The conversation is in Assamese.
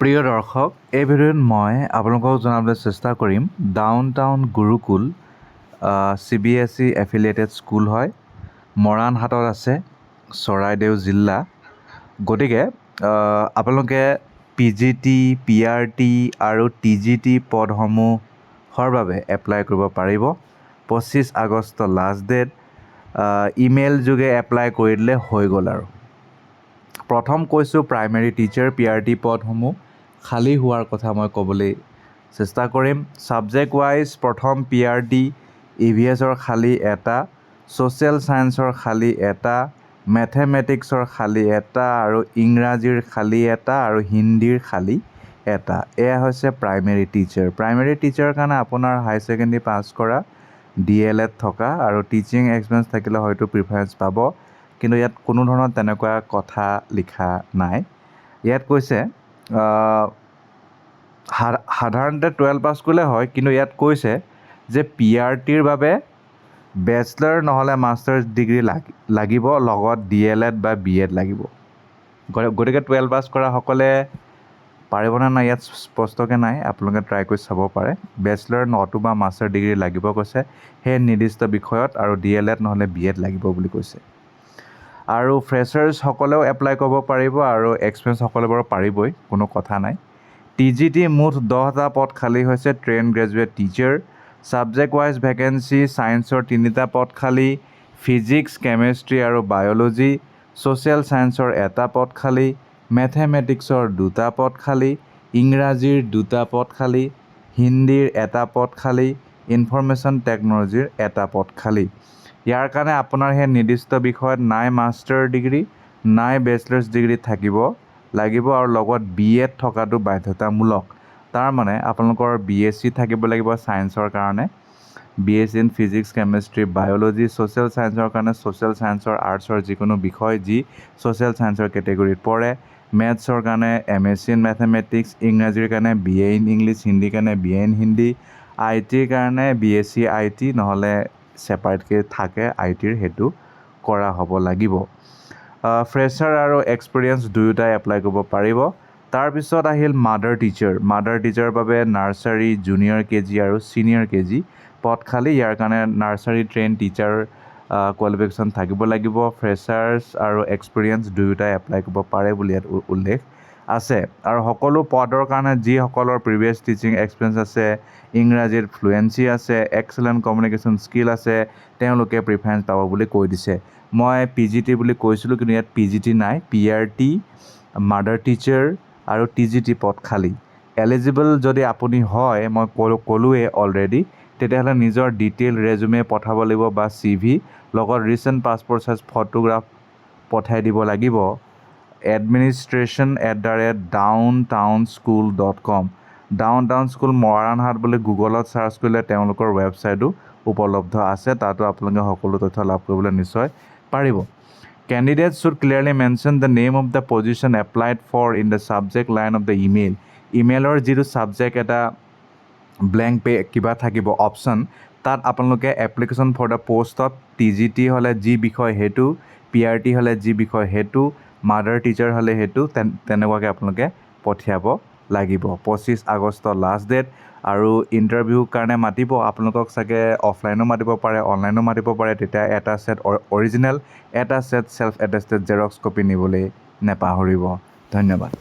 প্ৰিয় দৰ্শক, এই ভিডিঅ'ত মই আপোনালোকক জনাবলৈ চেষ্টা কৰিম downtown gurukul CBSE affiliated school হয়, মৰাণহাটত আছে, চৰাইদেউ জিলা। গতিকে আপোনালোকে PGT, PRT আৰু TGT পদসমূহৰ বাবে এপ্লাই কৰিব পাৰিব। 25 আগষ্ট লাষ্ট ডেট। ইমেইল যোগে এপ্লাই কৰি দিলে হৈ গ'ল আৰু। প্ৰথম কৈছোঁ প্ৰাইমেৰী টিচাৰ PRT পদসমূহ খালী হোৱাৰ কথা মই ক'বলৈ চেষ্টা কৰিম। ছাবজেক্ট ৱাইজ প্ৰথম PRT EVSৰ খালী এটা, ছ'চিয়েল ছায়েন্সৰ খালী এটা, মেথেমেটিক্সৰ খালী এটা আৰু ইংৰাজীৰ খালী এটা আৰু হিন্দীৰ খালী এটা। এয়া হৈছে প্ৰাইমেৰী টিচাৰ। প্ৰাইমেৰী টিচাৰৰ কাৰণে আপোনাৰ হাই ছেকেণ্ডেৰী পাছ কৰা, DLED থকা আৰু টিচিং এক্সপিৰিয়েঞ্চ থাকিলে হয়তো প্ৰিফাৰেঞ্চ পাব, কিন্তু ইয়াত কোনো ধৰণৰ তেনেকুৱা কথা লিখা নাই। ইয়াত কৈছে সাধাৰণতে 12 পাছ কৰিলে হয়, কিন্তু ইয়াত কৈছে যে PRTৰ বাবে বেচলাৰ নহ'লে মাষ্টাৰ্ছ ডিগ্ৰী লাগিব, লগত DLED বা BEd লাগিব। গতিকে 12 পাছ কৰাসকলে পাৰিবনে নাই ইয়াত স্পষ্টকৈ নাই, আপোনালোকে ট্ৰাই কৰি চাব পাৰে। বেচলাৰ নতুবা মাষ্টাৰ ডিগ্ৰী লাগিব কৈছে সেই নিৰ্দিষ্ট বিষয়ত, আৰু DLED নহ'লে BEd লাগিব বুলি কৈছে। আৰু ফ্ৰেছাৰ্ছসকলেও এপ্লাই কৰিব পাৰিব আৰু এক্সপিৰিয়েঞ্চসকলে বাৰু পাৰিবই, কোনো কথা নাই। TGT মুঠ 10টা পদ খালী হৈছে, train graduate teacher. Subject wise vacancy ছায়েন্সৰ 3টা পদ খালী, ফিজিক্স, কেমেষ্ট্ৰি আৰু বায়'লজি। ছ'চিয়েল ছায়েন্সৰ 1টা পদ খালী, মেথেমেটিক্সৰ 2টা পদ খালী, ইংৰাজীৰ 2টা পদ খালী, হিন্দীৰ 1টা পদ খালী, ইনফৰমেশ্যন টেকন'লজিৰ 1টা পদ খালী। ইয়াৰ কাৰণে আপোনাৰ সেই নিৰ্দিষ্ট বিষয়ত নাই মাষ্টাৰ ডিগ্ৰী, নাই বেচলাৰ্ছ ডিগ্ৰী থাকিব লাগিব, আৰু লগত BEd থকাটো বাধ্যতামূলক। তাৰমানে আপোনালোকৰ BSc থাকিব লাগিব ছায়েন্সৰ কাৰণে, BSc in physics, chemistry, biology. Social ছায়েন্সৰ কাৰণে ছ'চিয়েল ছায়েন্সৰ আৰ্টছৰ যিকোনো বিষয় যি ছ'চিয়েল ছায়েন্সৰ কেটেগৰীত পৰে। মেথছৰ কাৰণে MSc ইন মেথেমেটিক্স, ইংৰাজীৰ কাৰণে BA ইন ইংলিছ, হিন্দীৰ কাৰণে BA ইন হিন্দী, ITৰ কাৰণে BSc IT নহ'লে ছেপাৰেটকৈ থাকে ITৰ, সেইটো কৰা হ'ব লাগিব। ফ্ৰেছাৰ আৰু এক্সপিৰিয়েঞ্চ দুয়োটাই এপ্লাই কৰিব পাৰিব। তাৰপিছত আহিল মাডাৰ টিচাৰ। মাডাৰ টিচাৰৰ বাবে নাৰ্চাৰী, জুনিয়ৰ KG আৰু ছিনিয়ৰ KG পদ খালী। ইয়াৰ কাৰণে নাৰ্চাৰী ট্ৰেইন টিচাৰ কোৱালিফিকেশ্যন থাকিব লাগিব। ফ্ৰেছাৰ্ছ আৰু এক্সপিৰিয়েঞ্চ দুয়োটাই এপ্লাই কৰিব পাৰে বুলি ইয়াত উল্লেখ আছে। আৰু সকলো পদৰ কাৰণে যিসকলৰ প্ৰিভিয়াছ টিচিং এক্সপিৰিয়েঞ্চ আছে, ইংৰাজীত ফ্লুৱেঞ্চি আছে, এক্সেলেণ্ট কমিউনিকেশ্যন স্কিল আছে, তেওঁলোকে প্ৰিফাৰেঞ্চ পাব বুলি কৈ দিছে। মই PGT বুলি কৈছিলোঁ, কিন্তু ইয়াত PGT নাই। PRT, মাডাৰ টিচাৰ আৰু TGT পদ খালী। এলিজিবল যদি আপুনি হয়, মই ক'লোৱে অলৰেডি, তেতিয়াহ'লে নিজৰ ডিটেইল ৰেজুমে পঠাব লাগিব বা CV, লগত ৰিচেণ্ট পাছপৰ্ট চাইজ ফটোগ্ৰাফ পঠাই দিব লাগিব administration@downtownschool.com। ডাউনটাউন স্কুল মৰাণহাট বুলি গুগলত ছাৰ্চ কৰিলে তেওঁলোকৰ ৱেবছাইটো উপলব্ধ আছে, তাতো আপোনালোকে সকলো তথ্য লাভ কৰিবলৈ নিশ্চয় পাৰিব। Candidates should clearly mention the name of the position applied for in the subject line of the email. ইমেইলৰ যিটো ছাবজেক্ট এটা ব্লেংক কিবা থাকিব অপশ্যন, তাত আপোনালোকে application for the post of TGT হ'লে যি বিষয় সেইটো, PRT হ'লে যি বিষয় সেইটো, মাডাৰ টিচাৰ হ'লে সেইটো, তেনেকুৱাকৈ আপোনালোকে পঠিয়াব লাগিব। 25 আগষ্ট লাষ্ট ডেট। আৰু ইণ্টাৰভিউৰ কাৰণে মাতিব আপোনালোকক, চাগে অফলাইনো মাতিব পাৰে, অনলাইনো মাতিব পাৰে। তেতিয়া এটা ছেট অৰিজিনেল, এটা set self attested xerox copy নিবলৈ নেপাহৰিব। ধন্যবাদ।